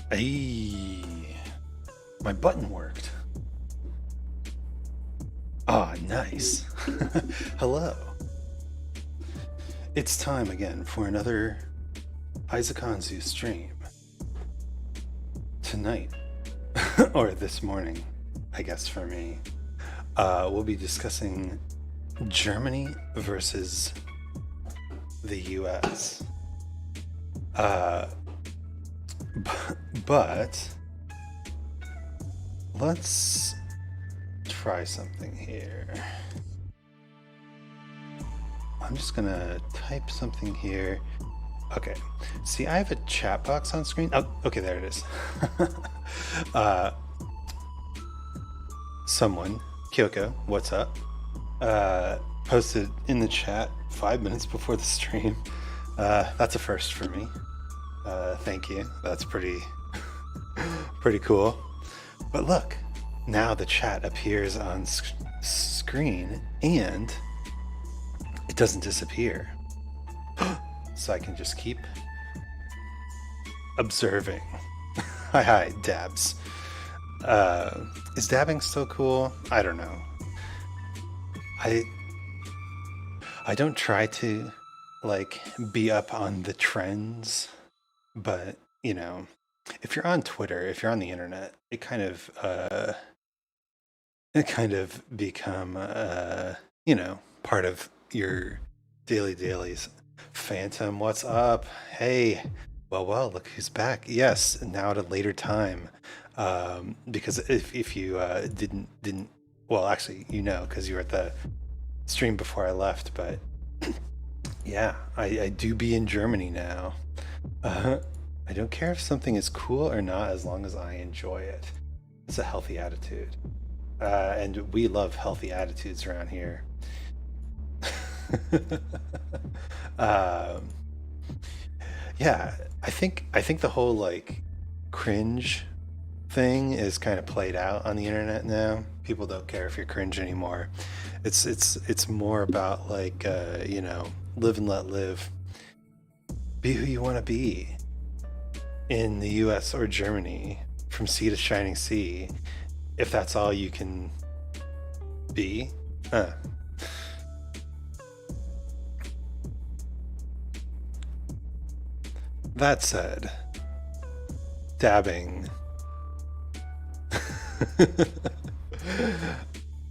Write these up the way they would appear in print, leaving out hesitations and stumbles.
Hey, my button worked. Ah, nice. Hello. It's time again for another Anzu stream. Tonight, or this morning, I guess for me, we'll be discussing Germany versus the US. But let's try something here. I'm just gonna type something here. Okay, see, I have a chat box on screen. Oh, okay, there it is. Someone, Kyoko, what's up? Posted in the chat 5 minutes before the stream. That's a first for me. Thank you. That's pretty cool. But look, now the chat appears on screen and it doesn't disappear. So I can just keep observing. Hi, dabs. Is dabbing still cool? I don't know. I don't try to like be up on the trends, but you know, if you're on Twitter, if you're on the internet, it kind of become part of your dailies. Phantom, what's up? Hey, well, look who's back. Yes, now at a later time, because if you didn't, well, actually, because you were at the stream before I left, but yeah, I do be in Germany now. I don't care if something is cool or not, as long as I enjoy it. It's a healthy attitude, and we love healthy attitudes around here. Yeah, I think the whole like cringe thing is kind of played out on the internet now. People don't care if you're cringe anymore. It's more about like live and let live. Be who you want to be in the US or Germany, from sea to shining sea, if that's all you can be. That said, dabbing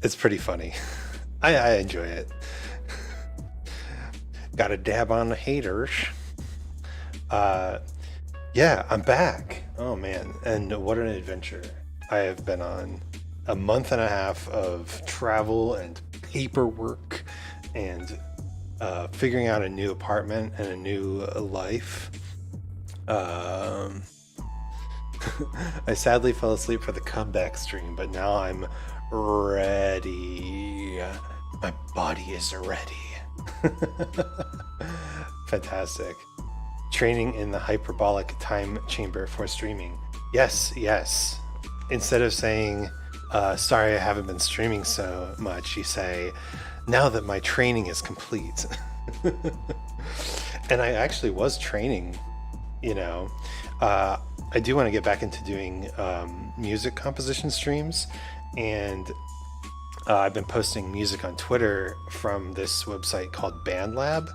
it's pretty funny. I enjoy it. Gotta dab on the haters. Yeah, I'm back. Oh man, and what an adventure. I have been on a month and a half of travel and paperwork and figuring out a new apartment and a new life. I sadly fell asleep for the comeback stream, but now I'm ready. My body is ready. Fantastic. Training in the hyperbolic time chamber for streaming. Yes. Instead of saying, sorry I haven't been streaming so much, you say, now that my training is complete. And I actually was training, I do want to get back into doing music composition streams, and I've been posting music on Twitter from this website called BandLab.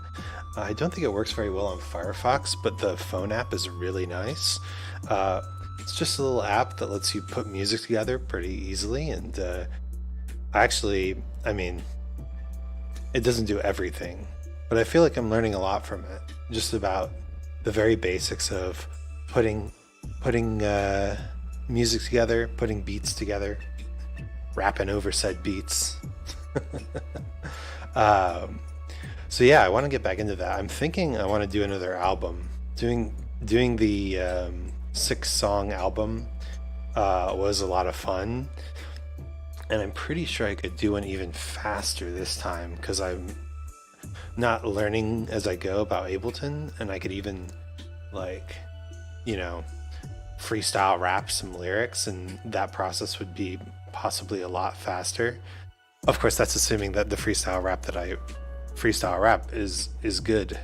I don't think it works very well on Firefox, but the phone app is really nice. It's just a little app that lets you put music together pretty easily, and it doesn't do everything, but I feel like I'm learning a lot from it, just about the very basics of putting music together, putting beats together, rapping over said beats. So yeah, I want to get back into that. I'm thinking I want to do another album. Doing the 6-song album was a lot of fun, and I'm pretty sure I could do one even faster this time, because I'm not learning as I go about Ableton, and I could even freestyle rap some lyrics, and that process would be possibly a lot faster. Of course, that's assuming that the freestyle rap is good.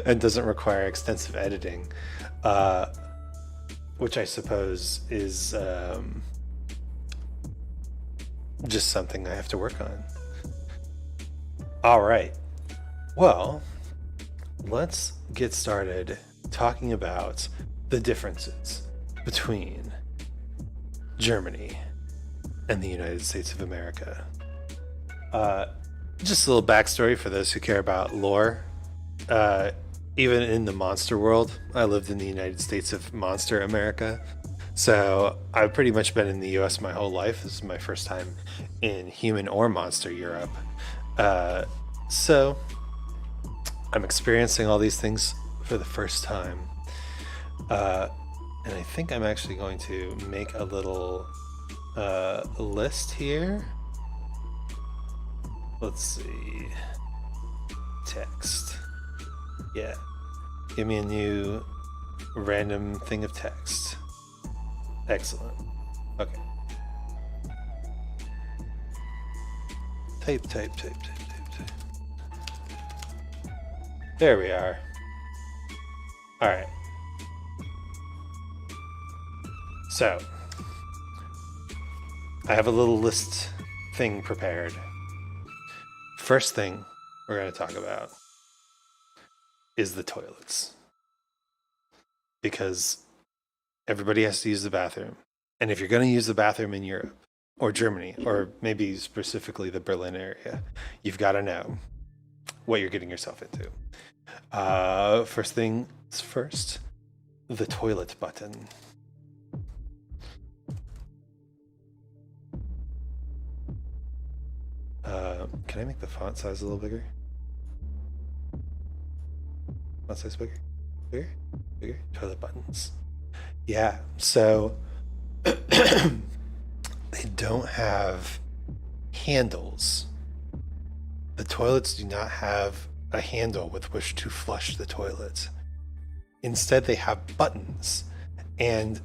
and doesn't require extensive editing, which I suppose is just something I have to work on. All right. Well, let's get started talking about the differences between Germany and the United States of America. Just a little backstory for those who care about lore. Even in the monster world, I lived in the United States of Monster America. So I've pretty much been in the US my whole life. This is my first time in human or monster Europe. So I'm experiencing all these things for the first time. And I think I'm actually going to make a little list here. Let's see. Text. Yeah. Give me a new random thing of text. Excellent. Okay. Type. There we are. All right. So, I have a little list thing prepared. First thing we're going to talk about is the toilets. Because everybody has to use the bathroom. And if you're going to use the bathroom in Europe or Germany, or maybe specifically the Berlin area, you've got to know what you're getting yourself into. First things first, the toilet button. Can I make the font size a little bigger? Font size bigger? Bigger? Toilet buttons. Yeah, so they don't have handles. The toilets do not have a handle with which to flush the toilet. Instead, they have buttons. And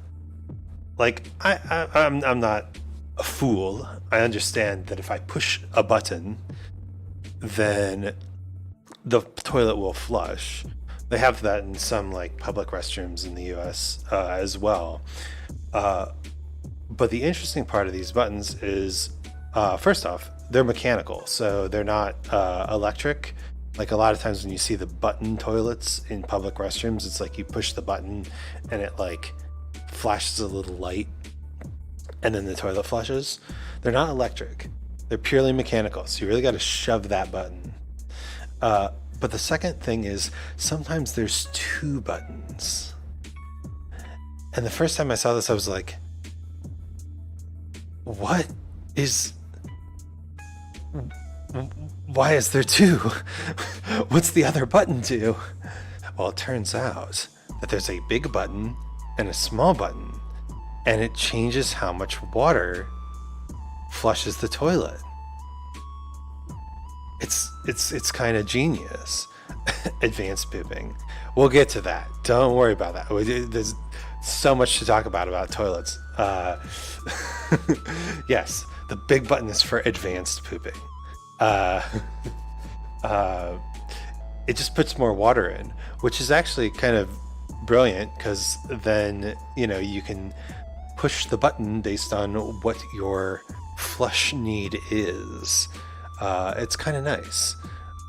like I'm not a fool. I understand that if I push a button, then the toilet will flush. They have that in some like public restrooms in the US as well. But the interesting part of these buttons is, first off, they're mechanical, so they're not electric. Like a lot of times when you see the button toilets in public restrooms, it's like you push the button and it like flashes a little light and then the toilet flushes. They're not electric. They're purely mechanical, so you really got to shove that button. But the second thing is sometimes there's two buttons. And the first time I saw this, I was like, why is there two? What's the other button do? Well, it turns out that there's a big button and a small button, and it changes how much water flushes the toilet. It's kind of genius. Advanced pooping. We'll get to that. Don't worry about that. There's so much to talk about toilets. Yes, the big button is for advanced pooping. It just puts more water in, which is actually kind of brilliant because then, you can push the button based on what your flush need is. It's kind of nice.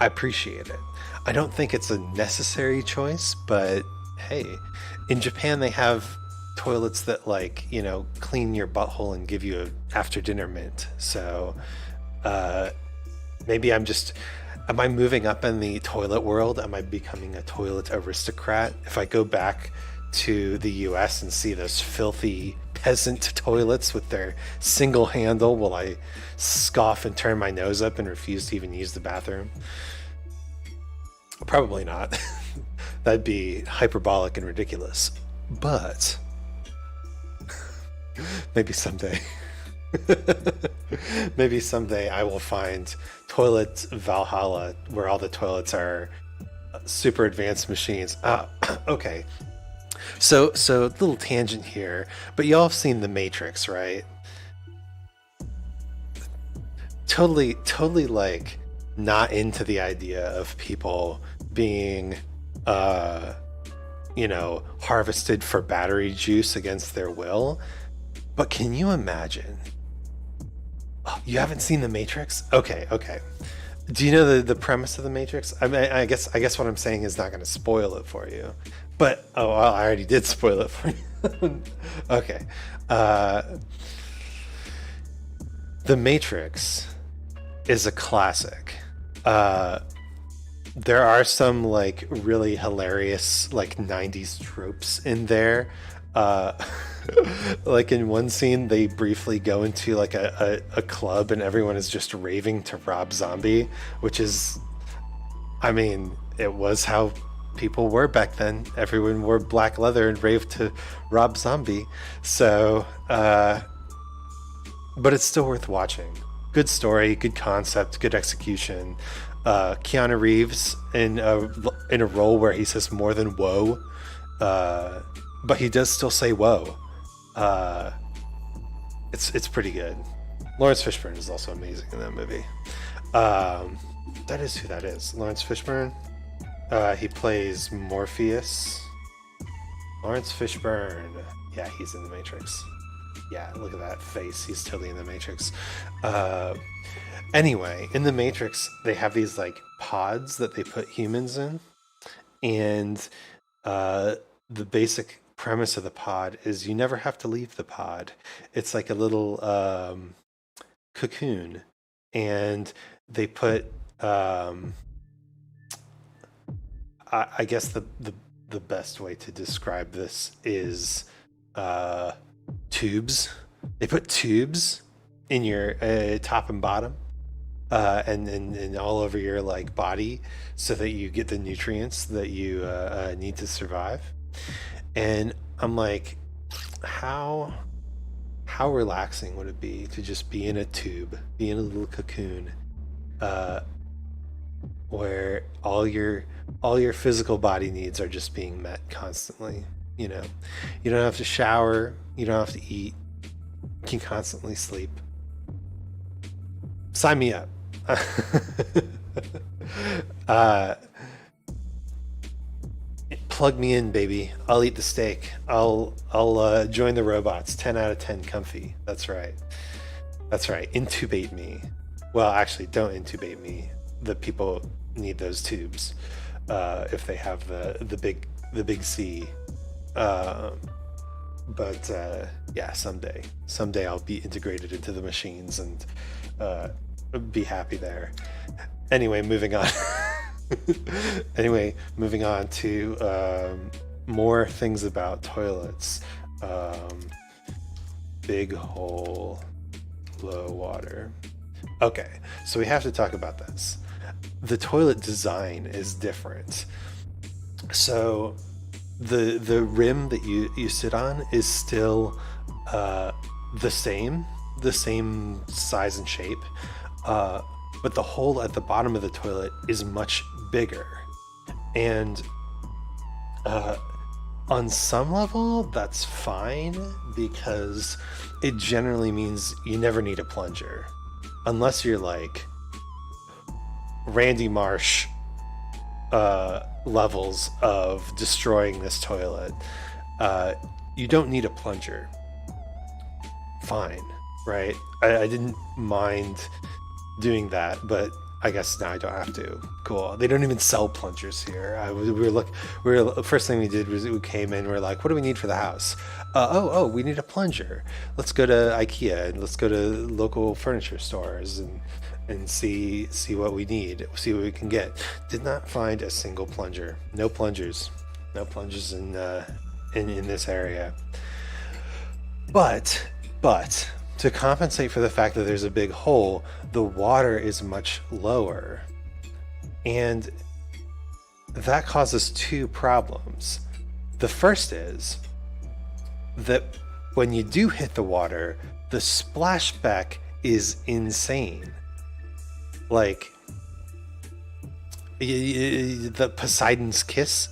I appreciate it. I don't think it's a necessary choice, but hey, in Japan they have toilets that clean your butthole and give you an after dinner mint. So maybe am I moving up in the toilet world? Am I becoming a toilet aristocrat? If I go back to the US and see those filthy peasant toilets with their single handle, will I scoff and turn my nose up and refuse to even use the bathroom? Probably not. That'd be hyperbolic and ridiculous. But maybe someday. Maybe someday I will find toilet Valhalla where all the toilets are super advanced machines. Okay. So little tangent here, but y'all have seen The Matrix, right? Totally not into the idea of people being, uh, harvested for battery juice against their will. But can you imagine? Oh, you haven't seen The Matrix? Okay, okay. Do you know the premise of The Matrix? I mean, I guess what I'm saying is not going to spoil it for you. But oh, well, I already did spoil it for you. Okay. Uh, The Matrix is a classic. There are some like really hilarious like 90s tropes in there. Uh, like in one scene, they briefly go into like a club and everyone is just raving to Rob Zombie, which is, I mean, it was how people were back then. Everyone wore black leather and raved to Rob Zombie. So, but it's still worth watching. Good story, good concept, good execution. Keanu Reeves in a role where he says more than "whoa," but he does still say "whoa." Uh, it's pretty good. Lawrence Fishburne is also amazing in that movie. That is who that is. Lawrence Fishburne. He plays Morpheus. Lawrence Fishburne. Yeah, he's in The Matrix. Yeah, look at that face. He's totally in The Matrix. Anyway, in The Matrix, they have these like pods that they put humans in, and the basic premise of the pod is you never have to leave the pod. It's like a little cocoon, and they put I guess the best way to describe this is tubes. They put tubes in your top and bottom, and all over your like body, so that you get the nutrients that you need to survive. And I'm like, how relaxing would it be to just be in a tube, be in a little cocoon, where all your physical body needs are just being met constantly. You know, you don't have to shower, you don't have to eat, you can constantly sleep. Sign me up. uh, Plug me in, baby. I'll eat the steak. I'll join the robots. 10 out of 10 comfy. That's right. That's right. Intubate me. Well, actually, don't intubate me. The people need those tubes if they have the big C. But yeah, someday I'll be integrated into the machines and be happy there. Anyway, moving on. Moving on to more things about toilets. Big hole, low water. Okay, so we have to talk about this. The toilet design is different. So the rim that you sit on is still the same size and shape, but the hole at the bottom of the toilet is much bigger. And on some level, that's fine, because it generally means you never need a plunger. Unless you're like Randy Marsh levels of destroying this toilet. You don't need a plunger. Fine, right? I didn't mind doing that, but I guess now I don't have to. Cool. They don't even sell plungers here. First thing we did was we came in. We're like, what do we need for the house? We need a plunger. Let's go to IKEA and let's go to local furniture stores and see what we need. See what we can get. Did not find a single plunger. No plungers. No plungers in this area. But to compensate for the fact that there's a big hole, the water is much lower. And that causes two problems. The first is that when you do hit the water, the splashback is insane. Like, the Poseidon's kiss,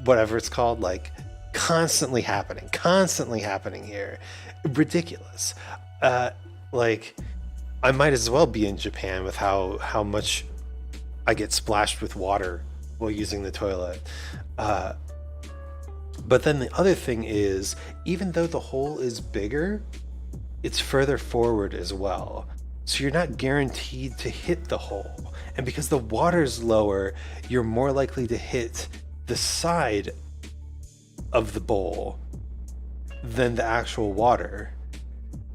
whatever it's called, like, constantly happening here. Ridiculous. Like, I might as well be in Japan with how much I get splashed with water while using the toilet. But then the other thing is, even though the hole is bigger, it's further forward as well. So you're not guaranteed to hit the hole. And because the water's lower, you're more likely to hit the side of the bowl than the actual water.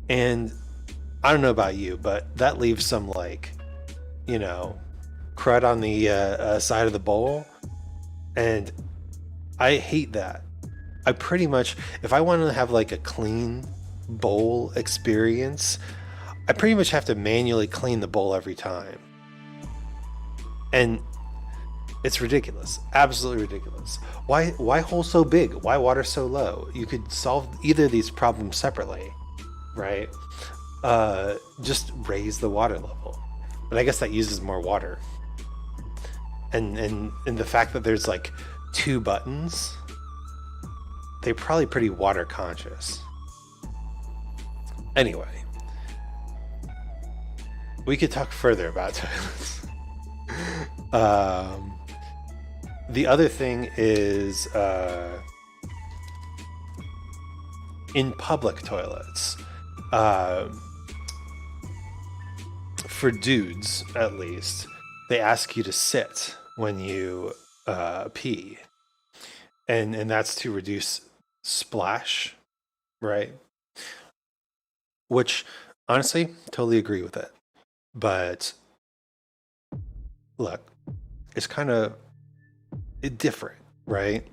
And I don't know about you, but that leaves some, like, you know, crud on the side of the bowl. And I hate that. I pretty much, if I want to have like a clean bowl experience, I pretty much have to manually clean the bowl every time. And it's ridiculous. Absolutely ridiculous. Why hole so big? Why water so low? You could solve either of these problems separately, right? Just raise the water level. But I guess that uses more water. And the fact that there's like 2 buttons, they're probably pretty water conscious. Anyway, we could talk further about toilets. The other thing is in public toilets, for dudes at least, they ask you to sit when you pee, and that's to reduce splash, right? Which, honestly, totally agree with it. But look, it's kind of different, right?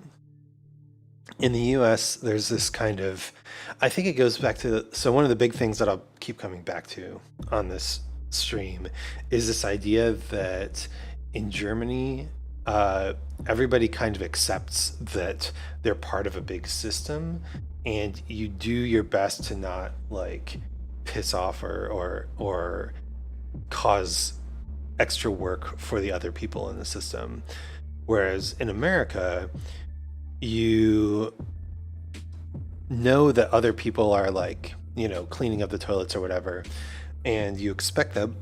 In the US, there's this kind of, I think it goes back to, so one of the big things that I'll keep coming back to on this stream is this idea that in Germany, everybody kind of accepts that they're part of a big system, and you do your best to not like piss off or cause extra work for the other people in the system. Whereas in America, you know that other people are like, you know, cleaning up the toilets or whatever, and you expect them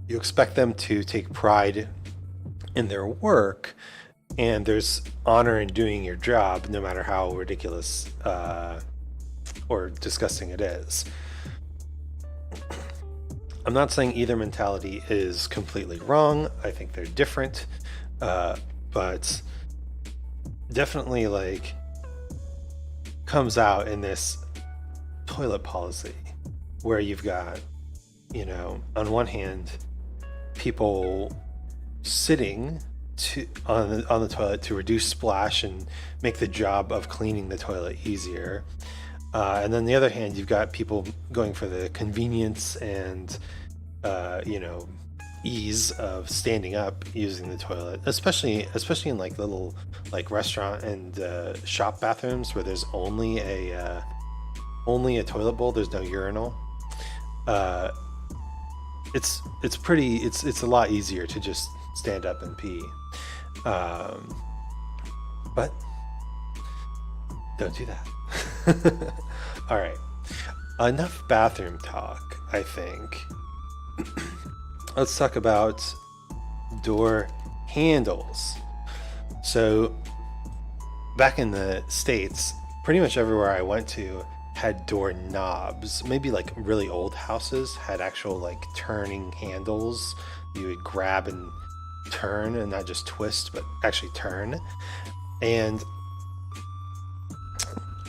to take pride in their work, and there's honor in doing your job no matter how ridiculous or disgusting it is. I'm not saying either mentality is completely wrong. I think they're different, but definitely like comes out in this toilet policy where you've got, you know, on one hand, people sitting on the toilet to reduce splash and make the job of cleaning the toilet easier. And then the other hand, you've got people going for the convenience and, you know, ease of standing up using the toilet, especially in like little like restaurant and shop bathrooms where there's only a toilet bowl. There's no urinal. It's a lot easier to just stand up and pee. But don't do that. All right, enough bathroom talk, I think. Let's talk about door handles. So back in the States, pretty much everywhere I went to had door knobs. Maybe like really old houses had actual like turning handles you would grab and turn, and not just twist but actually turn. And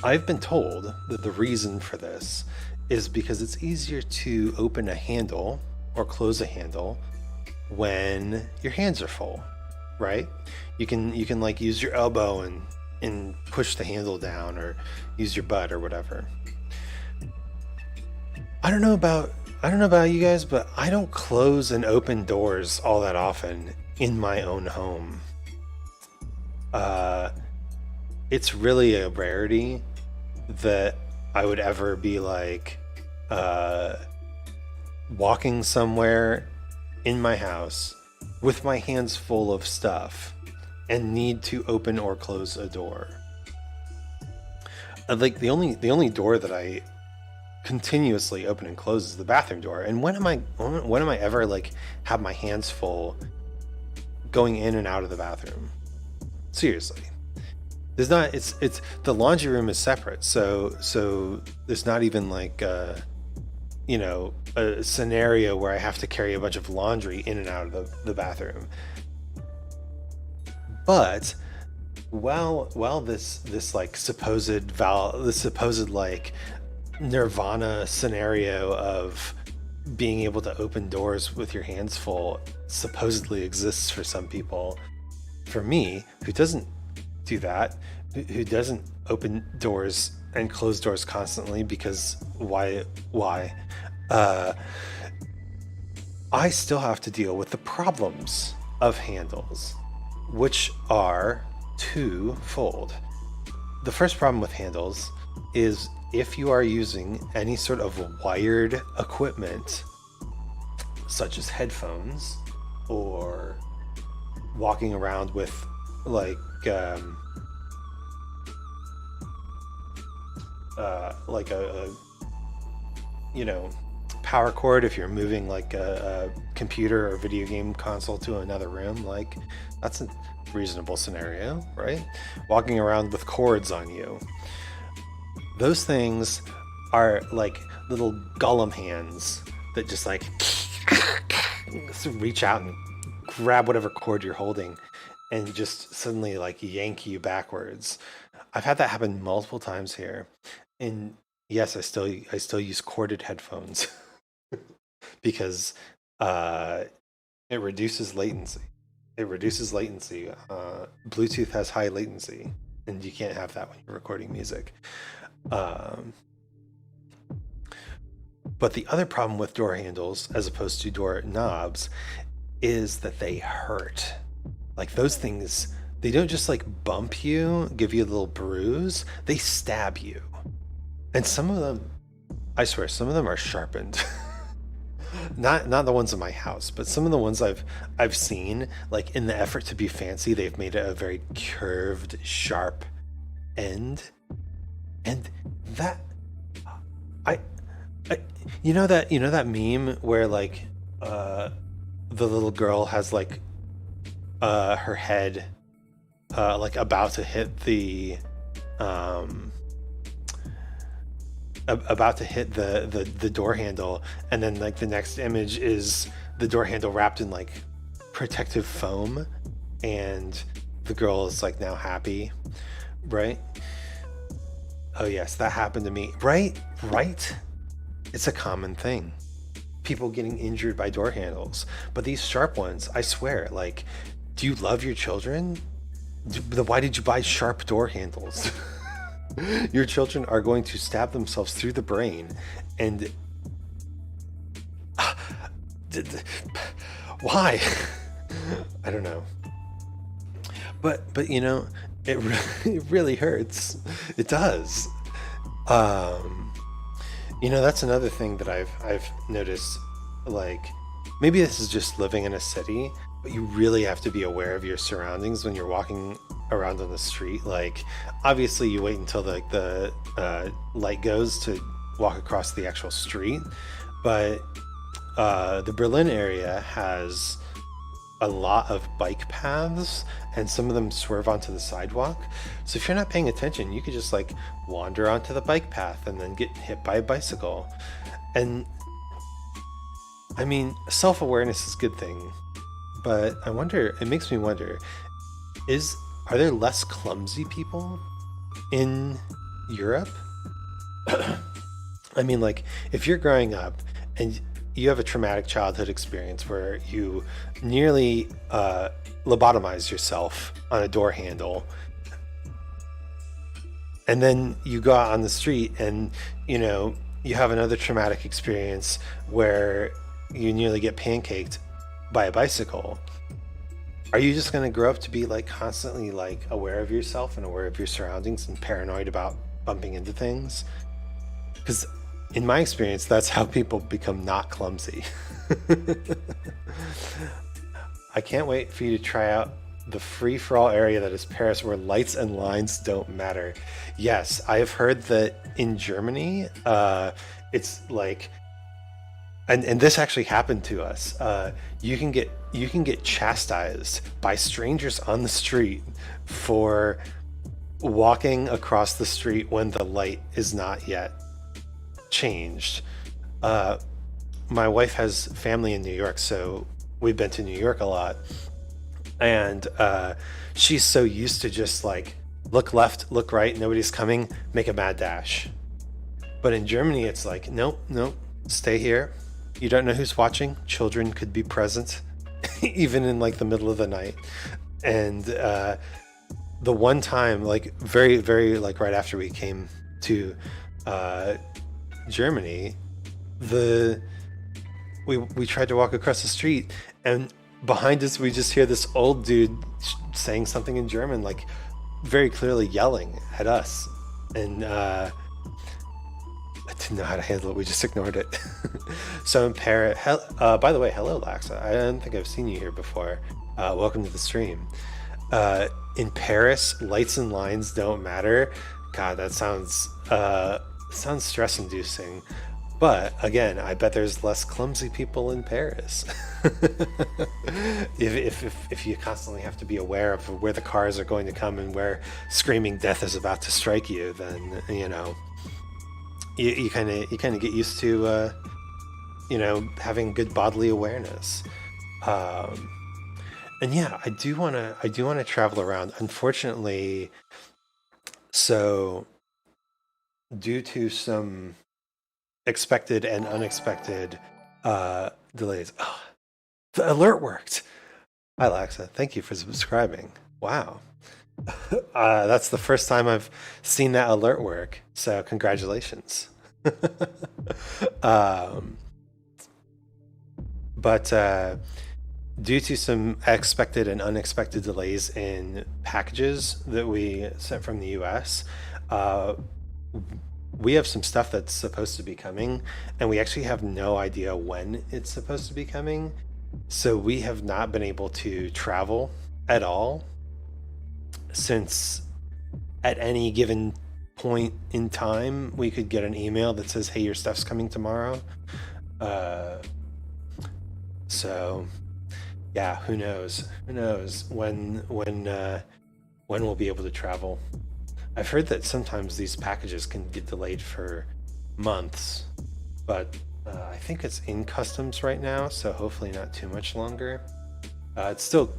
I've been told that the reason for this is because it's easier to open a handle or close a handle when your hands are full, right? You can like use your elbow and push the handle down, or use your butt or whatever. I don't know about you guys, but I don't close and open doors all that often in my own home. It's really a rarity that I would ever be like walking somewhere in my house with my hands full of stuff and need to open or close a door. Like the only door that I continuously open and close is the bathroom door. And when am I ever like have my hands full going in and out of the bathroom? Seriously. There's not. It's the laundry room is separate, so there's not even like a scenario where I have to carry a bunch of laundry in and out of the bathroom. But while this like this supposed like nirvana scenario of being able to open doors with your hands full supposedly exists for some people, for me, who doesn't do that, who doesn't open doors and close doors constantly, because why? Uh, I still have to deal with the problems of handles, which are twofold. The first problem with handles is if you are using any sort of wired equipment, such as headphones, or walking around with like a power cord, if you're moving like a computer or video game console to another room, like that's a reasonable scenario, right? Walking around with cords on you, those things are like little Gollum hands that just like reach out and grab whatever cord you're holding and just suddenly like yank you backwards. I've had that happen multiple times here. And yes, I still use corded headphones because it reduces latency. Bluetooth has high latency, and you can't have that when you're recording music. But the other problem with door handles, as opposed to door knobs, is that they hurt. Like those things, they don't just like bump you, give you a little bruise, they stab you. And some of them, I swear, some of them are sharpened. Not the ones in my house, but some of the ones I've seen, like in the effort to be fancy, they've made it a very curved, sharp end. And that I you know that meme where like the little girl has like her head like about to hit the the door handle, and then like the next image is the door handle wrapped in like protective foam, and the girl is like now happy, right? Oh yes, that happened to me. Right? It's a common thing. People getting injured by door handles. But these sharp ones, I swear, like, do you love your children? Why did you buy sharp door handles? Your children are going to stab themselves through the brain, and why? I don't know. But it really hurts. It does. That's another thing that I've noticed. Like, maybe this is just living in a city, but you really have to be aware of your surroundings when you're walking around on the street. Like, obviously, you wait until the light goes to walk across the actual street, but the Berlin area has a lot of bike paths, and some of them swerve onto the sidewalk. So if you're not paying attention, you could just like wander onto the bike path and then get hit by a bicycle. And I mean, self-awareness is a good thing, but it makes me wonder, are there less clumsy people in Europe? I mean, like, if you're growing up and you have a traumatic childhood experience where you nearly lobotomize yourself on a door handle, and then you go out on the street and you have another traumatic experience where you nearly get pancaked by a bicycle, are you just going to grow up to be like constantly like aware of yourself and aware of your surroundings and paranoid about bumping into things? Because in my experience, that's how people become not clumsy. I can't wait for you to try out the free-for-all area that is Paris, where lights and lines don't matter. Yes, I have heard that in Germany, it's like, and this actually happened to us. You can get you can get chastised by strangers on the street for walking across the street when the light is not yet changed. Uh, my wife has family in New York, so we've been to New York a lot. And she's so used to just like look left, look right, nobody's coming, make a mad dash. But in Germany, it's like, nope, nope, stay here. You don't know who's watching. Children could be present, even in like the middle of the night. And the one time, like very, very like right after we came to Germany, we tried to walk across the street, and behind us we just hear this old dude saying something in German, like very clearly yelling at us, and I didn't know how to handle it. We just ignored it. So in Paris, by the way, hello Laxa. I don't think I've seen you here before. Welcome to the stream. In Paris, lights and lines don't matter. God, that sounds stress-inducing. But again, I bet there's less clumsy people in Paris. if you constantly have to be aware of where the cars are going to come and where screaming death is about to strike you, then you kind of get used to having good bodily awareness. And yeah, I do want to travel around. Unfortunately, so due to some expected and unexpected delays. Oh, the alert worked. Hi, Laxa. Thank you for subscribing. Wow. That's the first time I've seen that alert work. So congratulations. But due to some expected and unexpected delays in packages that we sent from the US, we have some stuff that's supposed to be coming, and we actually have no idea when it's supposed to be coming. So we have not been able to travel at all, since at any given point in time we could get an email that says, hey, your stuff's coming tomorrow. So yeah, who knows when we'll be able to travel. I've heard that sometimes these packages can get delayed for months, but I think it's in customs right now, so hopefully not too much longer. It's still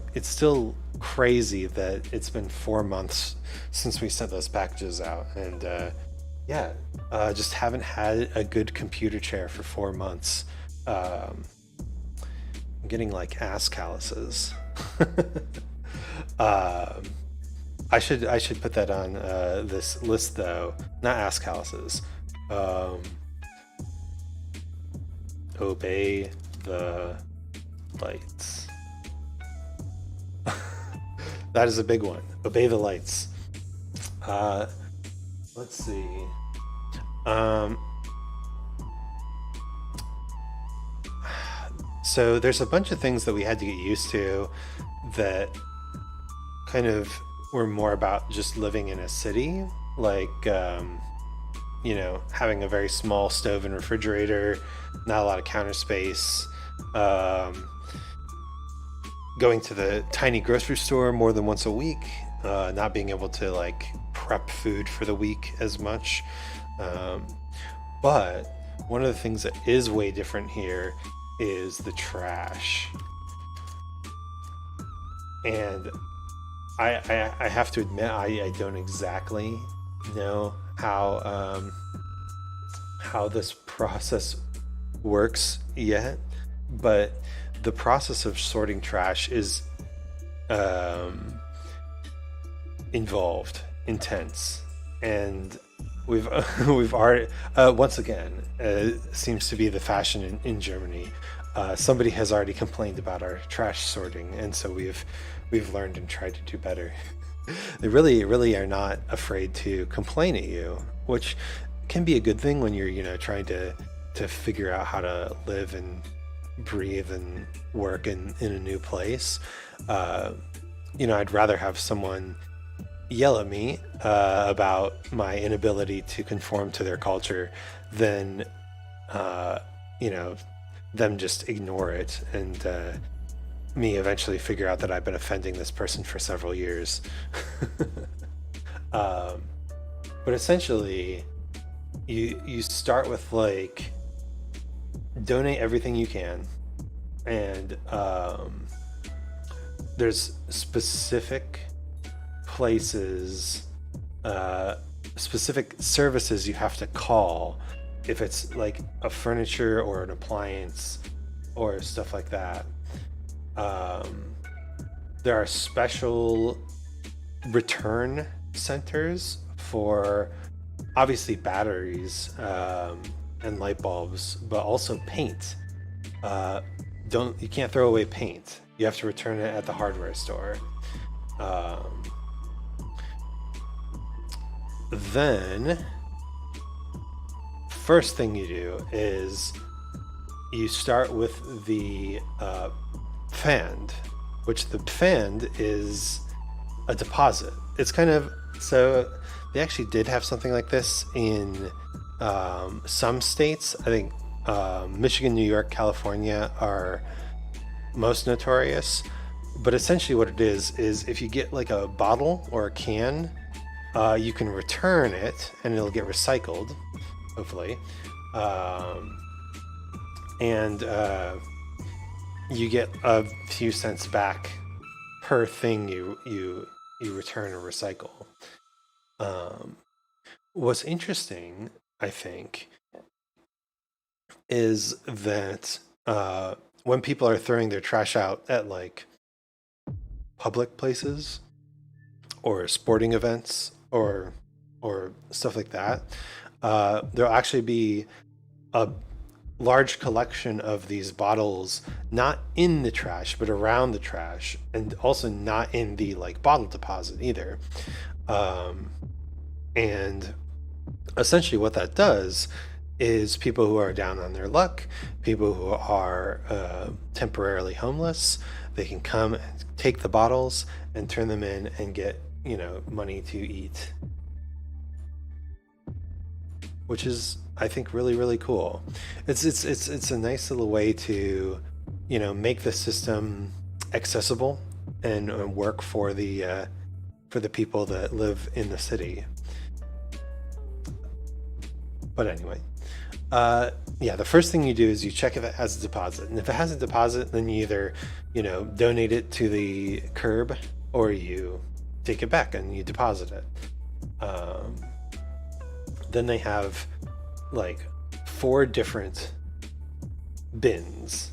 crazy that it's been 4 months since we sent those packages out, and just haven't had a good computer chair for 4 months. I'm getting like ass calluses. I should put that on this list though. Not ass calluses. Obey the lights. That is a big one. Obey the lights. Let's see. So there's a bunch of things that we had to get used to that kind of were more about just living in a city, like having a very small stove and refrigerator, not a lot of counter space, going to the tiny grocery store more than once a week, not being able to like prep food for the week as much. But one of the things that is way different here is the trash. And I have to admit, I don't exactly know how this process works yet, but the process of sorting trash is involved, intense, and we've already once again seems to be the fashion in Germany. Somebody has already complained about our trash sorting, and so we've learned and tried to do better. They really are not afraid to complain at you, which can be a good thing when you're trying to figure out how to live and breathe and work in a new place. I'd rather have someone yell at me about my inability to conform to their culture than them just ignore it and me eventually figure out that I've been offending this person for several years. um, but essentially, you start with like donate everything you can, and there's specific places, specific services you have to call if it's like a furniture or an appliance or stuff like that. There are special return centers for obviously batteries and light bulbs, but also paint. You can't throw away paint. You have to return it at the hardware store. Then, first thing you do is you start with the fand, which the fand is a deposit. It's kind of, so they actually did have something like this in some states. I think Michigan, New York, California are most notorious. But essentially what it is if you get like a bottle or a can, you can return it and it'll get recycled, hopefully. And you get a few cents back per thing you return or recycle. What's interesting, I think, is that when people are throwing their trash out at like public places or sporting events or stuff like that, there'll actually be a large collection of these bottles, not in the trash but around the trash, and also not in the like bottle deposit either. And essentially what that does is people who are down on their luck, people who are temporarily homeless, they can come and take the bottles and turn them in and get, money to eat, which is, I think, really, really cool. It's a nice little way to, make the system accessible and work for the people that live in the city. But anyway, the first thing you do is you check if it has a deposit, and if it has a deposit, then you either, donate it to the curb or you take it back and you deposit it. Then they have like 4 different bins.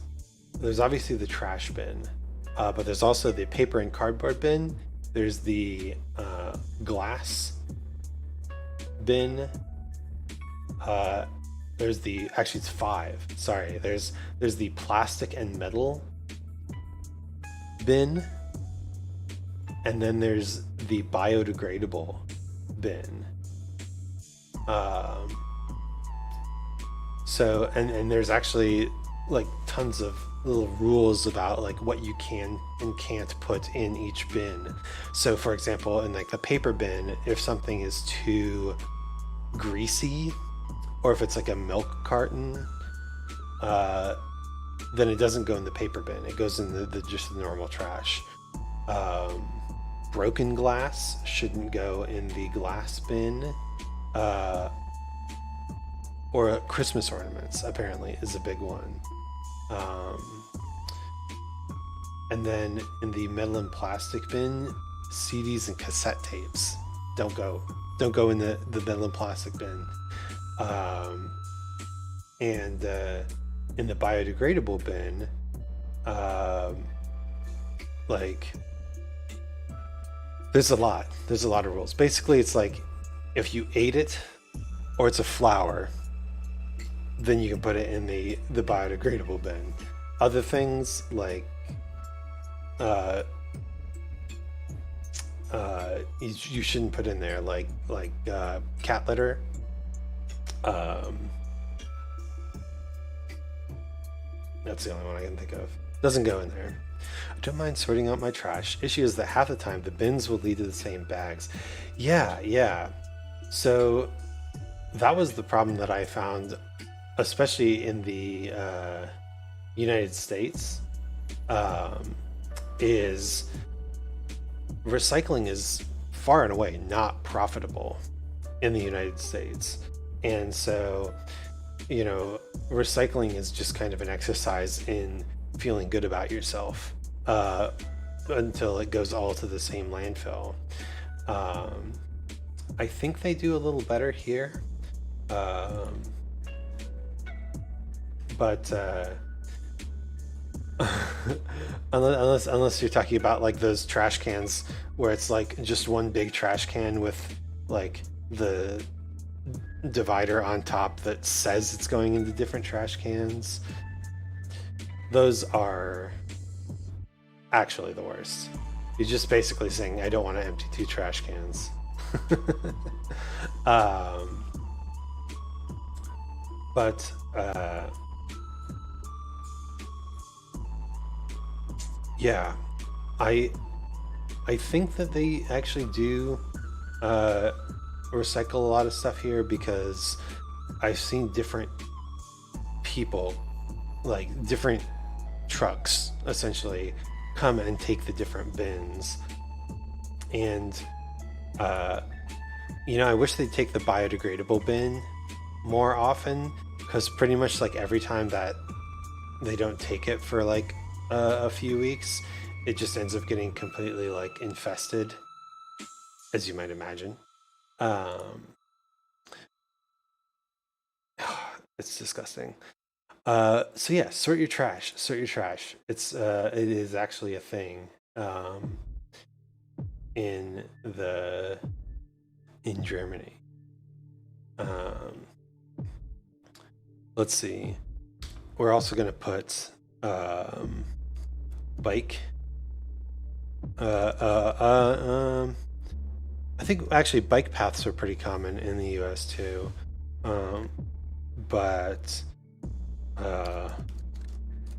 There's obviously the trash bin, but there's also the paper and cardboard bin. There's the glass bin. It's 5. Sorry. There's the plastic and metal bin, and then there's the biodegradable bin. So there's actually like tons of little rules about like what you can and can't put in each bin. So for example, in like the paper bin, if something is too greasy, or if it's like a milk carton, then it doesn't go in the paper bin. It goes in just the normal trash. Broken glass shouldn't go in the glass bin. Or Christmas ornaments, apparently, is a big one. And then in the metal and plastic bin, CDs and cassette tapes don't go in the metal and plastic bin. And in the biodegradable bin, there's a lot of rules. Basically, it's like if you ate it or it's a flower, then you can put it in the biodegradable bin. Other things like you shouldn't put in there, like cat litter. That's the only one I can think of. Doesn't go in there. I don't mind sorting out my trash. Issue is that half the time the bins will lead to the same bags. Yeah. So that was the problem that I found, especially in the United States. is recycling is far and away not profitable in the United States. And so, recycling is just kind of an exercise in feeling good about yourself until it goes all to the same landfill. I think they do a little better here. But unless you're talking about like those trash cans where it's like just one big trash can with like the divider on top that says it's going into different trash cans, those are actually the worst. You're just basically saying, I don't want to empty 2 trash cans. But yeah, I think that they actually do recycle a lot of stuff here, because I've seen different people, like different trucks essentially, come and take the different bins. And I wish they'd take the biodegradable bin more often, because pretty much like every time that they don't take it for like a few weeks, it just ends up getting completely like infested, as you might imagine. It's disgusting. So yeah, sort your trash. It is actually a thing in Germany. Let's see. We're also going to put bike. I think actually bike paths are pretty common in the US too. But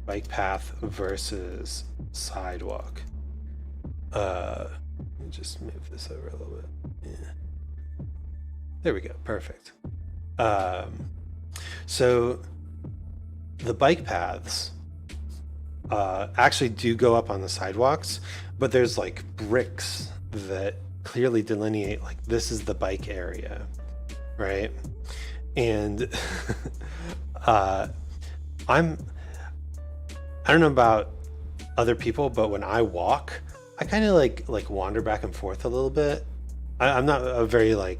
bike path versus sidewalk. Let me just move this over a little bit. Yeah. There we go. Perfect. So the bike paths actually do go up on the sidewalks, but there's like bricks that clearly delineate like this is the bike area, right? And I don't know about other people, but when I walk, I kind of like wander back and forth a little bit. I'm not a very like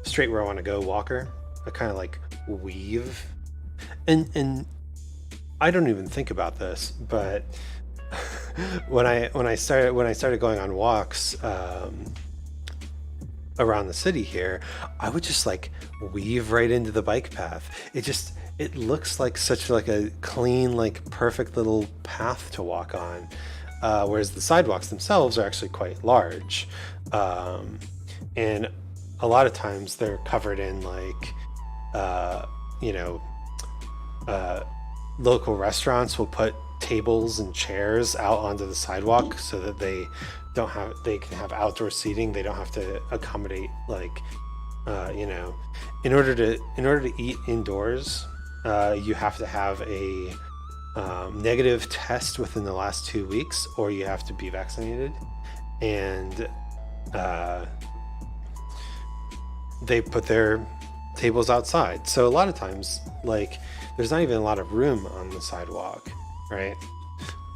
straight where I want to go walker. I kind of like weave, and I don't even think about this, but when I started going on walks around the city here, I would just like weave right into the bike path. It looks like such like a clean, like perfect little path to walk on, whereas the sidewalks themselves are actually quite large, and a lot of times they're covered in like local restaurants will put tables and chairs out onto the sidewalk so that they can have outdoor seating. They don't have to accommodate like in order to eat indoors, you have to have a negative test within the last 2 weeks, or you have to be vaccinated. And they put their tables outside. So a lot of times, like, there's not even a lot of room on the sidewalk, right?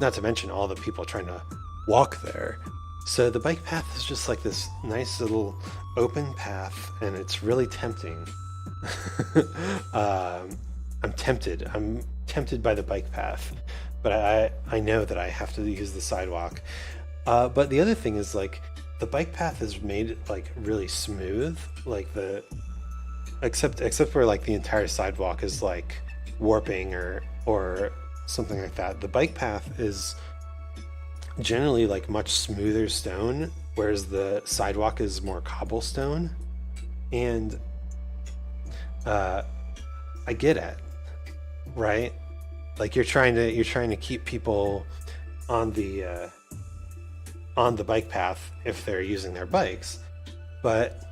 Not to mention all the people trying to walk there. So the bike path is just like this nice little open path, and it's really tempting. I'm tempted by the bike path, but I know that I have to use the sidewalk. But the other thing is, like, the bike path is made like really smooth, like except where like the entire sidewalk is like warping or something like that. The bike path is generally like much smoother stone, whereas the sidewalk is more cobblestone. And I get it, right? Like you're trying to keep people on the bike path if they're using their bikes. But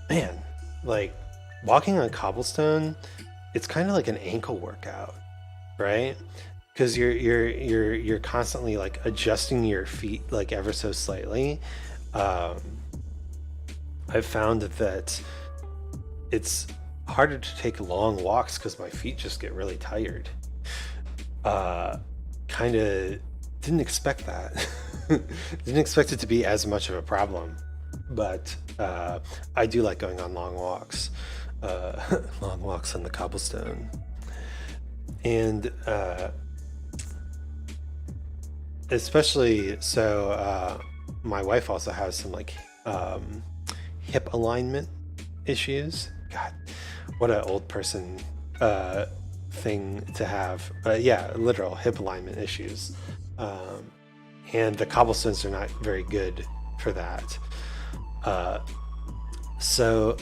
man, like walking on cobblestone, it's kind of like an ankle workout, right? because you're constantly like adjusting your feet like ever so slightly. um, I've found that it's harder to take long walks because my feet just get really tired. Kind of didn't expect that. Didn't expect it to be as much of a problem, but I do like going on long walks. Long walks on the cobblestone. And especially so, my wife also has some like hip alignment issues. God, what an old person thing to have. Yeah, literal hip alignment issues. And the cobblestones are not very good for that. So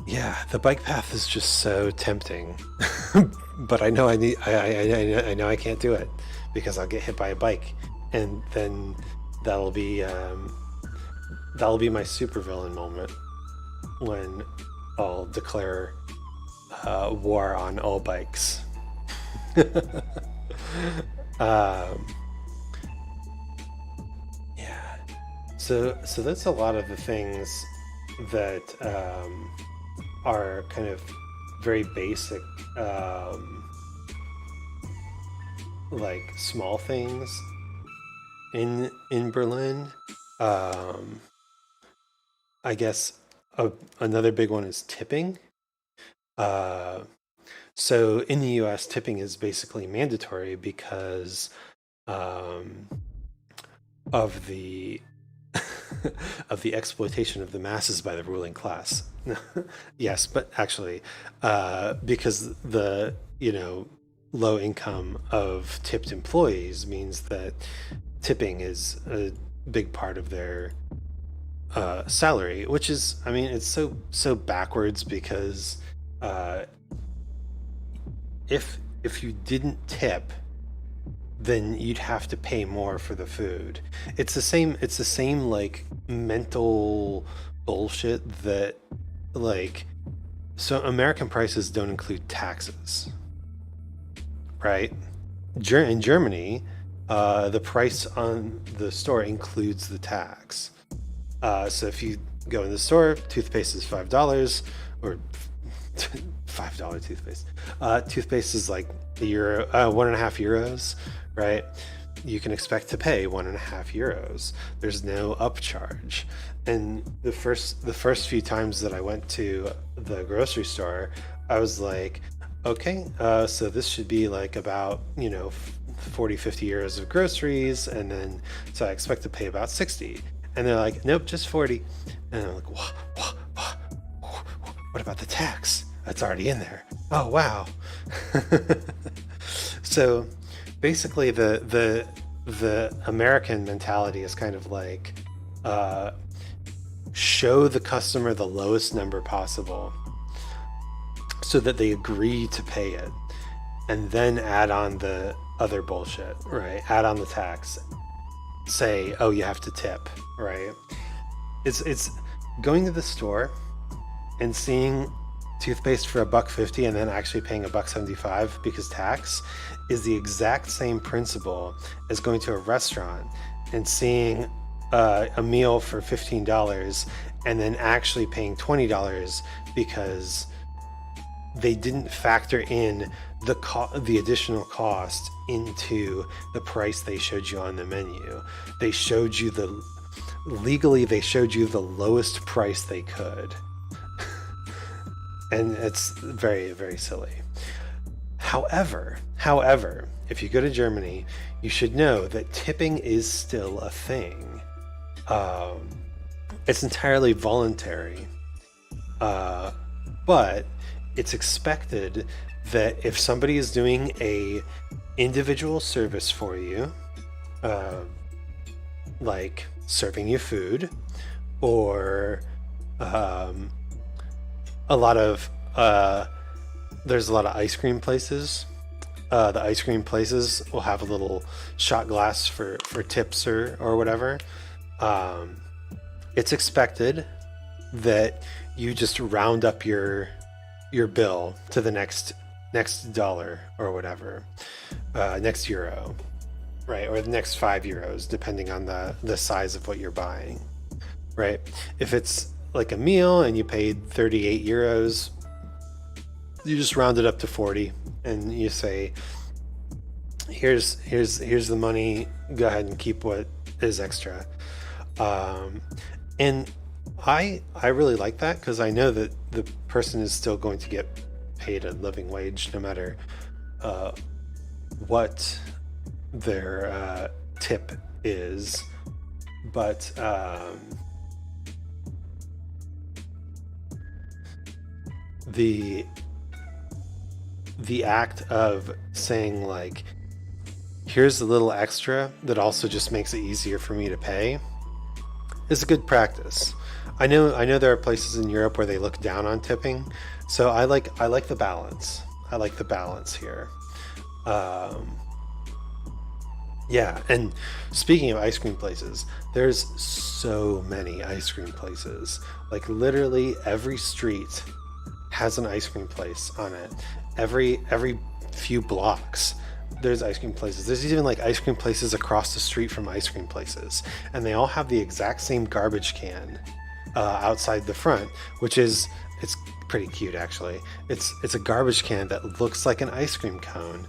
yeah, the bike path is just so tempting, but I know I know I can't do it because I'll get hit by a bike, and then that'll be my supervillain moment when I'll declare war on all bikes. um, yeah, so that's a lot of the things that are kind of very basic, like small things in Berlin. I guess another big one is tipping. Uh, so in the U.S., tipping is basically mandatory because um, of the of the exploitation of the masses by the ruling class. Yes, but actually, because the low income of tipped employees means that tipping is a big part of their salary, which is, I mean, it's so backwards because uh, if you didn't tip, then you'd have to pay more for the food. It's the same like mental bullshit that like, so American prices don't include taxes, right? In Germany, the price on the store includes the tax. So if you go in the store, toothpaste is $5, or $5 toothpaste. Toothpaste is like €1.5 euros, right? You can expect to pay €1.5. There's no upcharge. And the first few times that I went to the grocery store, I was like, okay, so this should be like about 40-50 euros of groceries, and then so I expect to pay about 60. And they're like, nope, just 40. And I'm like, what about the tax? That's already in there. Oh wow. So basically the American mentality is kind of like, show the customer the lowest number possible so that they agree to pay it, and then add on the other bullshit, right? Add on the tax. Say, oh, you have to tip, right? It's going to the store and seeing toothpaste for $1.50 and then actually paying $1.75 because tax is the exact same principle as going to a restaurant and seeing a meal for $15 and then actually paying $20 because they didn't factor in the additional cost into the price they showed you on the menu. They showed you legally they showed you the lowest price they could. And it's very, very silly. However, if you go to Germany, you should know that tipping is still a thing. It's entirely voluntary, but it's expected that if somebody is doing a individual service for you, like serving you food, or there's a lot of ice cream places. The ice cream places will have a little shot glass for tips or whatever. It's expected that you just round up your bill to the next next dollar or whatever, next euro, right? Or the next €5, depending on the size of what you're buying, right? If it's like a meal and you paid €38, you just round it up to 40 and you say, here's the money, go ahead and keep what is extra. And I really like that, because I know that the person is still going to get paid a living wage no matter what their tip is. But the act of saying, like, here's a little extra that also just makes it easier for me to pay, is a good practice. I know there are places in Europe where they look down on tipping, so I like the balance. I like the balance here. Yeah, and speaking of ice cream places, there's so many ice cream places. Like, literally every street has an ice cream place on it. Every few blocks there's ice cream places. There's even like ice cream places across the street from ice cream places, and they all have the exact same garbage can outside the front, which is, it's pretty cute actually. It's a garbage can that looks like an ice cream cone.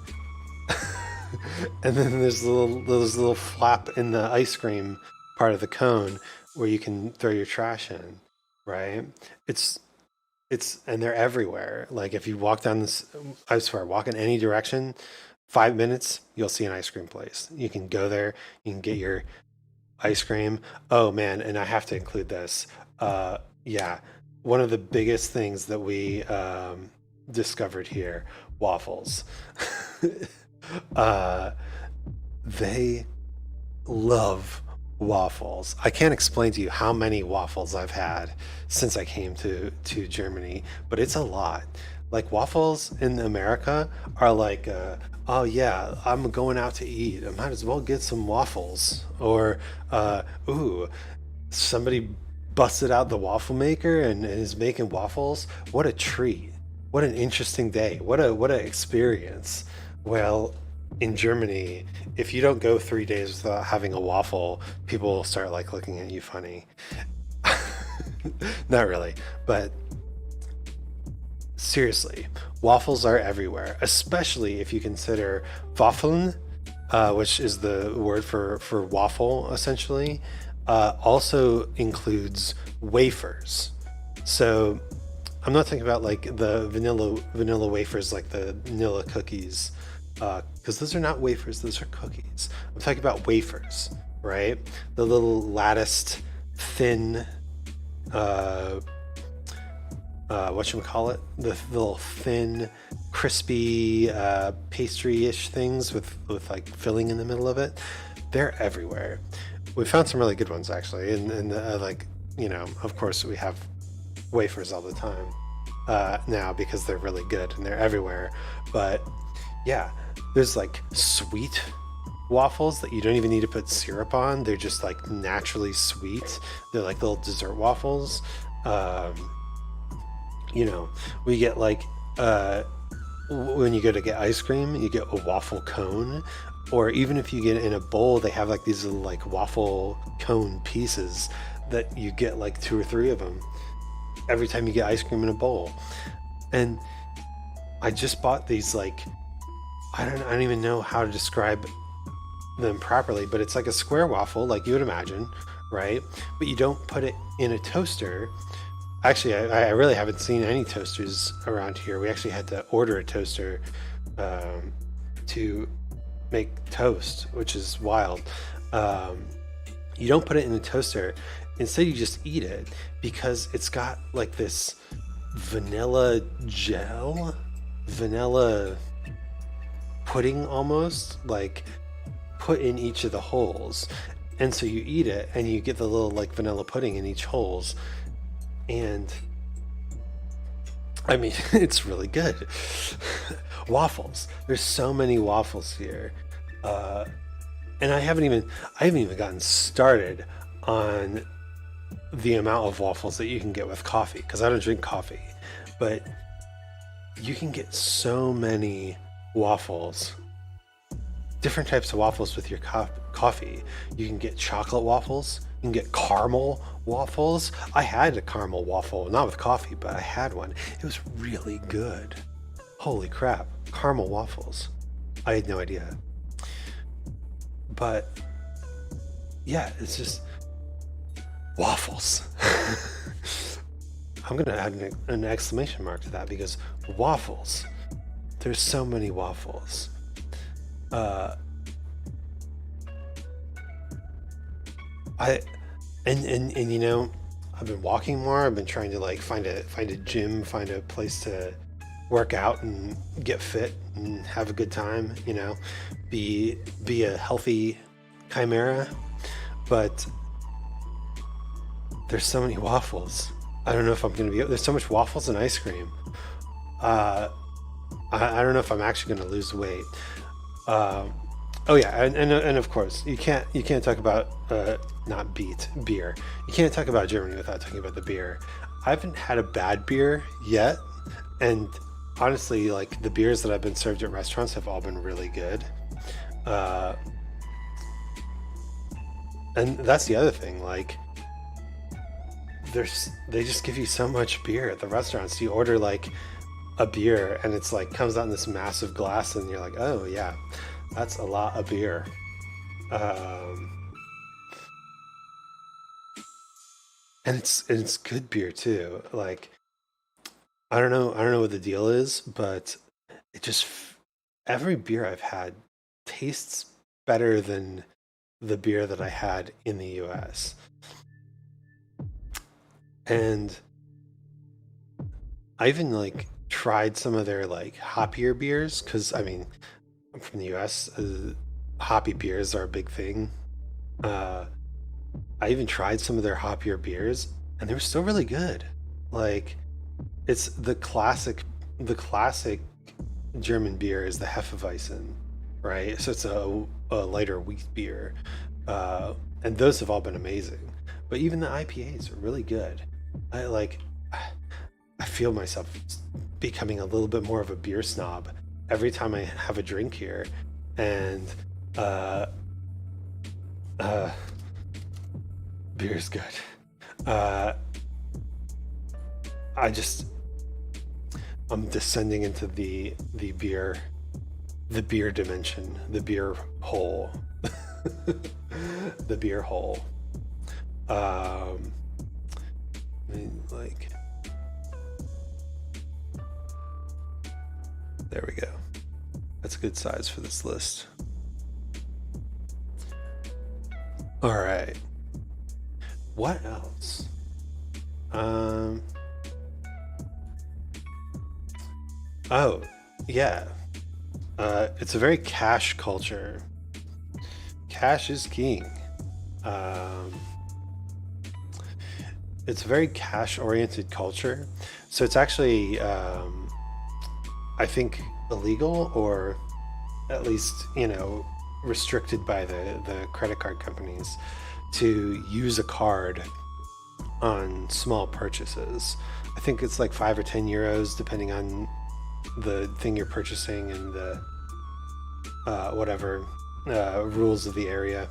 And then there's little flap in the ice cream part of the cone where you can throw your trash in, right? It's and they're everywhere. Like, if you walk down this, I swear, walk in any direction, 5 minutes, you'll see an ice cream place. You can go there, you can get your ice cream. Oh man, and I have to include this. Yeah, one of the biggest things that we discovered here, Waffles. They love waffles. I can't explain to you how many waffles I've had since I came to Germany, but it's a lot. Like, waffles in America are like, oh yeah, I'm going out to eat, I might as well get some waffles. Or ooh, somebody busted out the waffle maker and is making waffles. What a treat. What an interesting day. What a experience. Well, in Germany, if you don't go 3 days without having a waffle, people will start like looking at you funny. Not really, but seriously, waffles are everywhere, especially if you consider Waffeln, which is the word for waffle essentially, also includes wafers. So I'm not talking about like the vanilla wafers, like the vanilla cookies, because those are not wafers, those are cookies. I'm talking about wafers, right? The little latticed, thin, whatchamacallit, the little thin, crispy, pastry-ish things with like filling in the middle of it. They're everywhere. We found some really good ones actually, and like, you know, of course we have wafers all the time now because they're really good and they're everywhere. But yeah, there's like sweet waffles that you don't even need to put syrup on. They're just like naturally sweet. They're like little dessert waffles. You know, we get like when you go to get ice cream, you get a waffle cone, or even if you get it in a bowl, they have like these little like waffle cone pieces that you get like 2 or 3 of them every time you get ice cream in a bowl. And I just bought these, like, I don't even know how to describe them properly, but it's like a square waffle, like you would imagine, right? But you don't put it in a toaster. Actually, I really haven't seen any toasters around here. We actually had to order a toaster to make toast, which is wild. You don't put it in a toaster. Instead, you just eat it, because it's got like this vanilla gel, vanilla pudding almost, like put in each of the holes. And so you eat it and you get the little like vanilla pudding in each holes. And I mean, it's really good. Waffles. There's so many waffles here. And I haven't even gotten started on the amount of waffles that you can get with coffee, because I don't drink coffee. But you can get so many waffles, different types of waffles with your coffee. You can get chocolate waffles, you can get caramel waffles. I had a caramel waffle, not with coffee, but I had one. It was really good. Holy crap, caramel waffles. I had no idea. But yeah, it's just waffles. I'm gonna add an exclamation mark to that, because waffles. There's so many waffles. And you know, I've been walking more. I've been trying to like find a gym, find a place to work out and get fit and have a good time. You know, be a healthy chimera. But there's so many waffles. I don't know if I'm gonna be. There's so much waffles and ice cream. I don't know if I'm actually gonna lose weight. Oh yeah, and of course you can't talk about not beer. You can't talk about Germany without talking about the beer. I haven't had a bad beer yet, and honestly, like the beers that I've been served at restaurants have all been really good. And that's the other thing, like they just give you so much beer at the restaurants. You order like a beer and it's like comes out in this massive glass and you're like, oh yeah, that's a lot of beer. And it's good beer too. Like I don't know what the deal is, but it just every beer I've had tastes better than the beer that I had in the US. And I even like tried some of their like hoppier beers, because I mean, I'm from the US. Hoppy beers are a big thing. Uh, I even tried some of their hoppier beers, and they were still really good. Like, it's the classic German beer is the Hefeweizen, right? So it's a lighter wheat beer, and those have all been amazing. But even the IPAs are really good. I like. I feel myself becoming a little bit more of a beer snob every time I have a drink here, and uh, uh, beer is good. Uh, I'm descending into the beer dimension, the beer hole, the beer hole. I mean, like. There we go. That's a good size for this list. All right. What else? Oh, yeah. It's a very cash culture. Cash is king. It's a very cash-oriented culture. So it's actually I think illegal, or at least, you know, restricted by the credit card companies to use a card on small purchases. I think it's like 5 or 10 euros depending on the thing you're purchasing and the whatever rules of the area.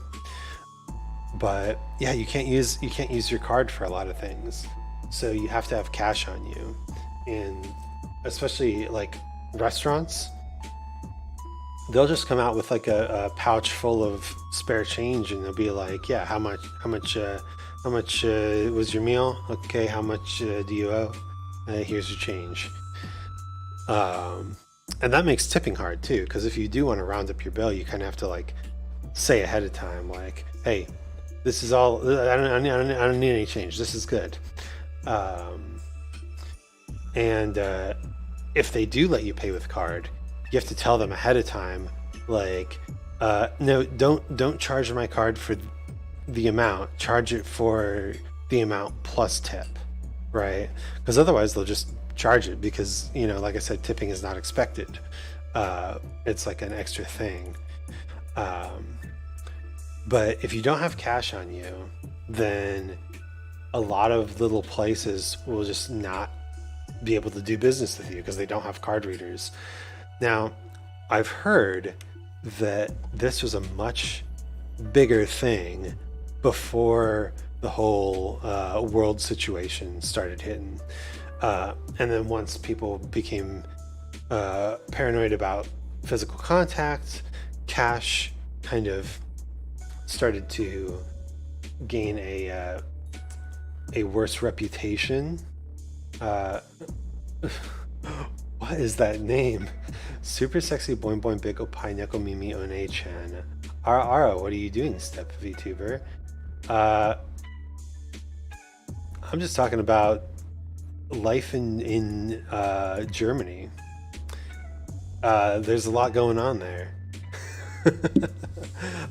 But yeah, you can't use your card for a lot of things. So you have to have cash on you. And especially like restaurants, they'll just come out with like a pouch full of spare change, and they'll be like, yeah, how much was your meal? Okay, how much do you owe? Here's your change. And that makes tipping hard too, because if you do want to round up your bill, you kind of have to like say ahead of time, like, hey, this is all, I don't need any change, this is good. And if they do let you pay with card, you have to tell them ahead of time, like, no, don't charge my card for the amount. Charge it for the amount plus tip, right? Because otherwise they'll just charge it, because, you know, like I said, tipping is not expected. It's like an extra thing. But if you don't have cash on you, then a lot of little places will just not be able to do business with you because they don't have card readers. Now, I've heard that this was a much bigger thing before the whole world situation started hitting. And then once people became paranoid about physical contact, cash kind of started to gain a worse reputation. What is that name? Super sexy boing boing big opai neko mimi one chan. Ara, what are you doing, step VTuber? I'm just talking about life in Germany. There's a lot going on there.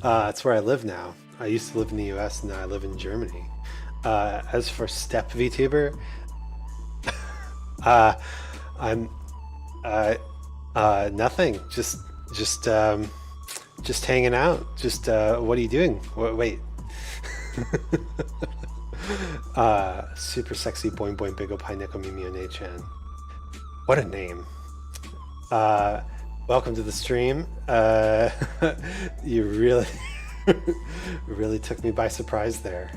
That's where I live now. I used to live in the US, and now I live in Germany. As for step VTuber, I'm nothing. Just hanging out. What are you doing? Wait. Super sexy boing boing big opai neko mimi one chan. What a name. Welcome to the stream. You really really took me by surprise there.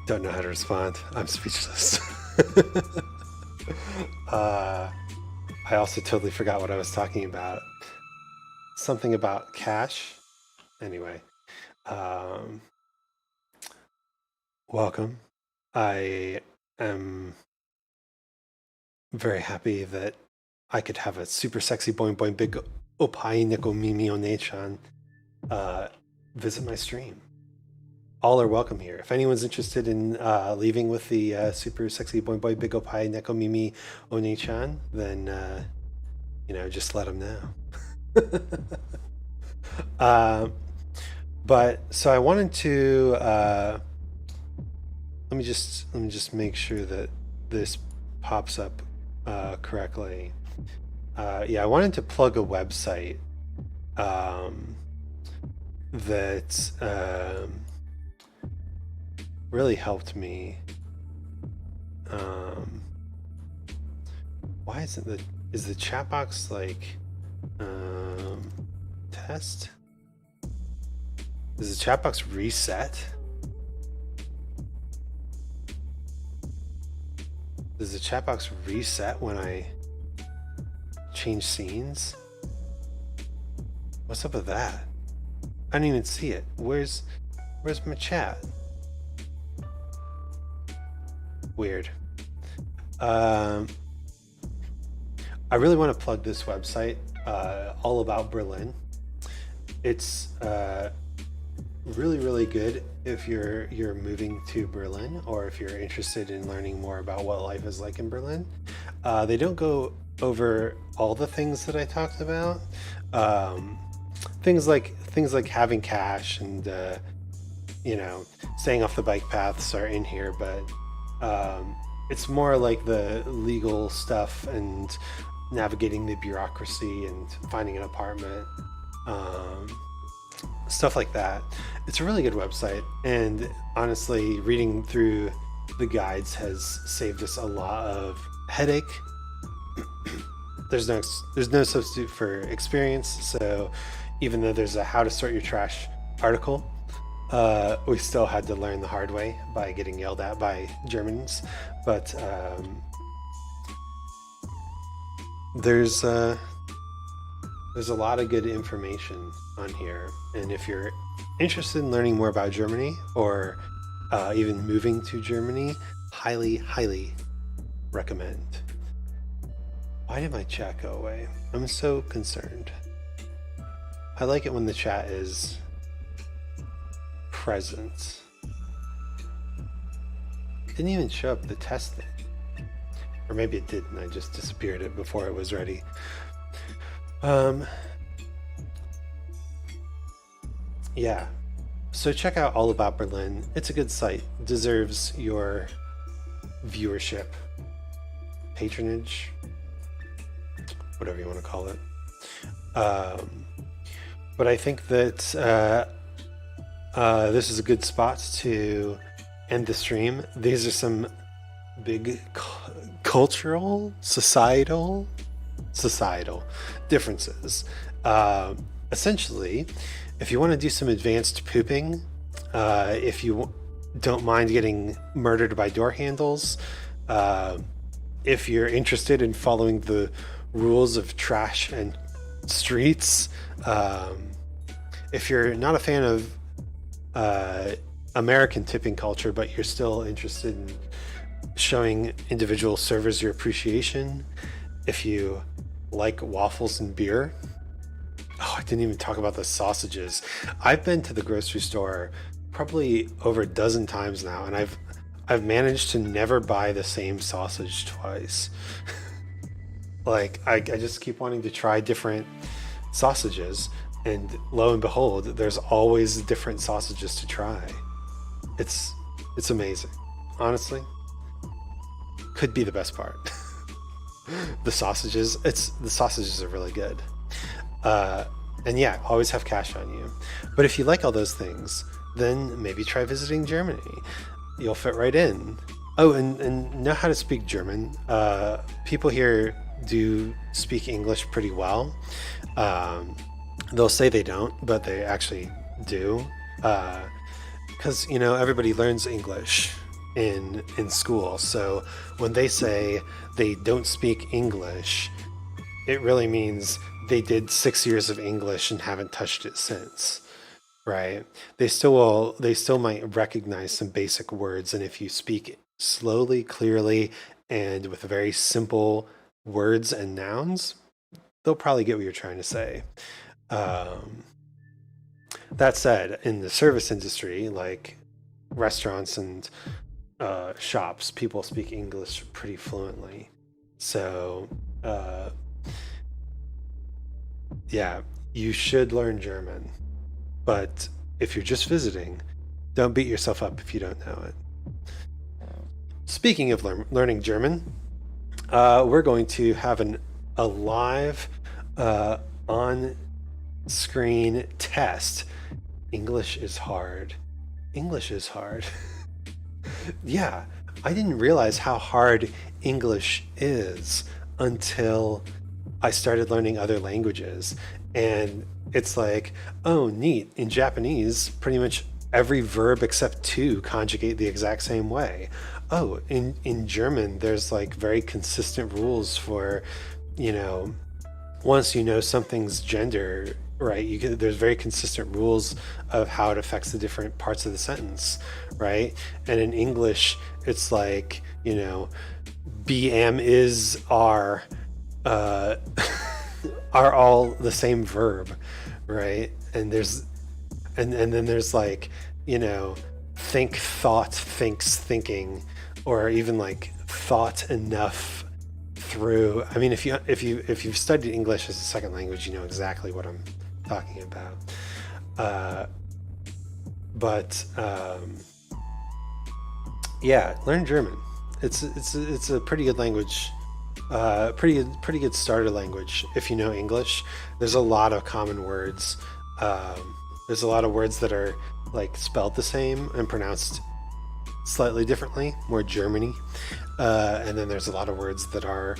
Don't know how to respond. I'm speechless. I also totally forgot what I was talking about. Something about cash. Anyway, welcome. I am very happy that I could have a super sexy boing boing big opai neko mimi one chan visit my stream. All are welcome here. If anyone's interested in leaving with the super sexy boing boing big opai neko mimi one chan, then just let them know. But so I wanted to let me just make sure that this pops up correctly. Yeah, I wanted to plug a website that really helped me. Why isn't is the chat box like test? Does the chat box reset? Does the chat box reset when I change scenes? What's up with that? I don't even see it. Where's my chat? Weird. I really want to plug this website, All About Berlin. It's really, really good if you're moving to Berlin, or if you're interested in learning more about what life is like in Berlin. They don't go over all the things that I talked about. Things like having cash and staying off the bike paths are in here, but it's more like the legal stuff and navigating the bureaucracy and finding an apartment, stuff like that. It's a really good website, and honestly, reading through the guides has saved us a lot of headache. There's no substitute for experience, so even though there's a how to sort your trash article, we still had to learn the hard way by getting yelled at by Germans. But there's a lot of good information on here, and if you're interested in learning more about Germany, or even moving to Germany, highly recommend. Why did my chat go away? I'm so concerned. I like it when the chat is present. It didn't even show up the test thing. Or maybe it did and I just disappeared it before it was ready. Yeah. So check out All About Berlin. It's a good site. It deserves your viewership, patronage, whatever you want to call it. But I think that This is a good spot to end the stream. These are some big cultural, societal differences. Essentially, if you want to do some advanced pooping, if you don't mind getting murdered by door handles, if you're interested in following the rules of trash and streets, if you're not a fan of American tipping culture, but you're still interested in showing individual servers your appreciation, if you like waffles and beer. Oh, I didn't even talk about the sausages. I've been to the grocery store probably over a dozen times now, and I've managed to never buy the same sausage twice. Like I just keep wanting to try different sausages, and lo and behold, there's always different sausages to try. It's amazing. Honestly, could be the best part. The sausages are really good. And yeah, always have cash on you. But if you like all those things, then maybe try visiting Germany. You'll fit right in. Oh, and know how to speak German. People here do speak English pretty well. They'll say they don't, but they actually do. Because, everybody learns English in school. So when they say they don't speak English, it really means they did 6 years of English and haven't touched it since, right? They still might recognize some basic words, and if you speak slowly, clearly, and with very simple words and nouns, they'll probably get what you're trying to say. That said, in the service industry, like restaurants and shops, people speak English pretty fluently. So yeah, you should learn German, but if you're just visiting, don't beat yourself up if you don't know it. Speaking of learning German, we're going to have a live on-screen test. English is hard. Yeah, I didn't realize how hard English is until I started learning other languages. And it's like, oh, neat. In Japanese, pretty much every verb except two conjugate the exact same way. Oh, in German, there's like very consistent rules for, once you know something's gender, right? There's very consistent rules of how it affects the different parts of the sentence, right? And in English, it's like, be, am, is, are all the same verb, right? And then there's like, think, thought, thinks, thinking, or even like thought enough through. I mean, if you've studied English as a second language, you know exactly what I'm talking about. Yeah, learn German. It's a pretty good language. Pretty good starter language if you know English. There's a lot of common words. There's a lot of words that are like spelled the same and pronounced slightly differently, more Germany. And then there's a lot of words that are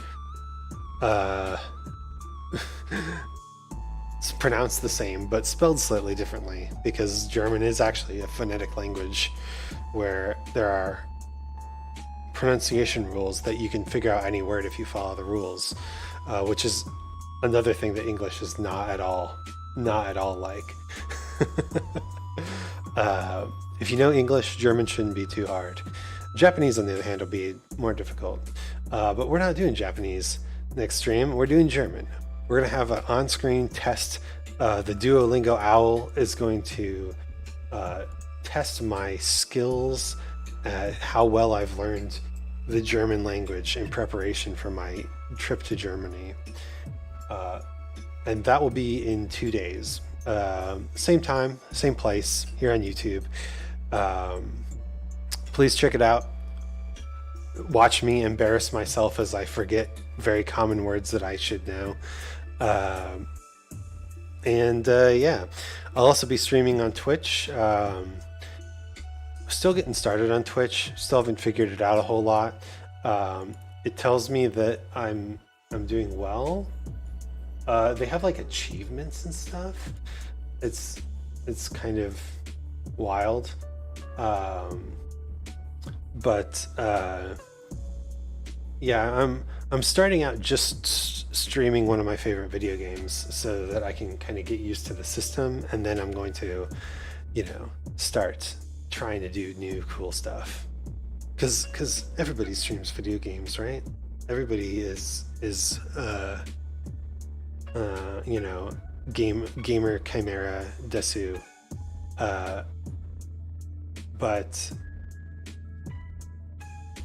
pronounced the same but spelled slightly differently, because German is actually a phonetic language where there are pronunciation rules that you can figure out any word if you follow the rules, which is another thing that English is not at all like. If you know English, German shouldn't be too hard. Japanese, on the other hand, will be more difficult. But we're not doing Japanese next stream. We're doing German. We're going to have an on-screen test. The Duolingo Owl is going to test my skills at how well I've learned the German language in preparation for my trip to Germany. And that will be in 2 days. Same time, same place, here on YouTube. Please check it out. Watch me embarrass myself as I forget very common words that I should know. And yeah, I'll also be streaming on Twitch. Still getting started on Twitch. Still haven't figured it out a whole lot. It tells me that I'm doing well. They have like achievements and stuff. It's it's kind of wild. Um, but yeah, I'm starting out just streaming one of my favorite video games so that I can kind of get used to the system, and then I'm going to, start trying to do new cool stuff. Because everybody streams video games, right? Everybody is you know gamer chimera desu, but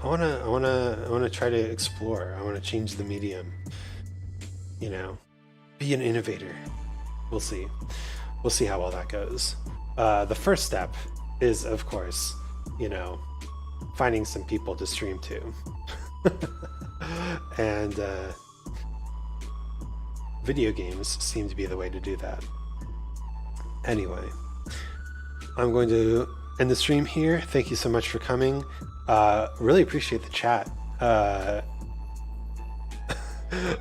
I wanna try to explore. I wanna change the medium. Be an innovator. We'll see. We'll see how all that goes. The first step is, of course, finding some people to stream to, and video games seem to be the way to do that. Anyway, I'm going to end the stream here. Thank you so much for coming. Really appreciate the chat.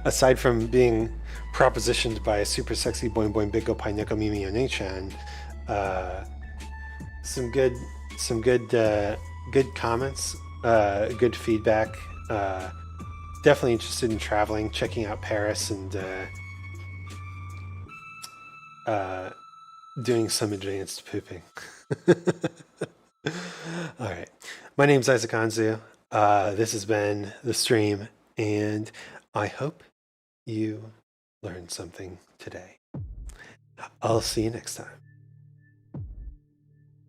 Aside from being propositioned by a super sexy boing boing big go pai neko mimi one-chan, some good comments, good feedback. Definitely interested in traveling, checking out Paris, and doing some advanced pooping. All right. My name's Isaac Anzu. This has been the stream, and I hope you learned something today. I'll see you next time.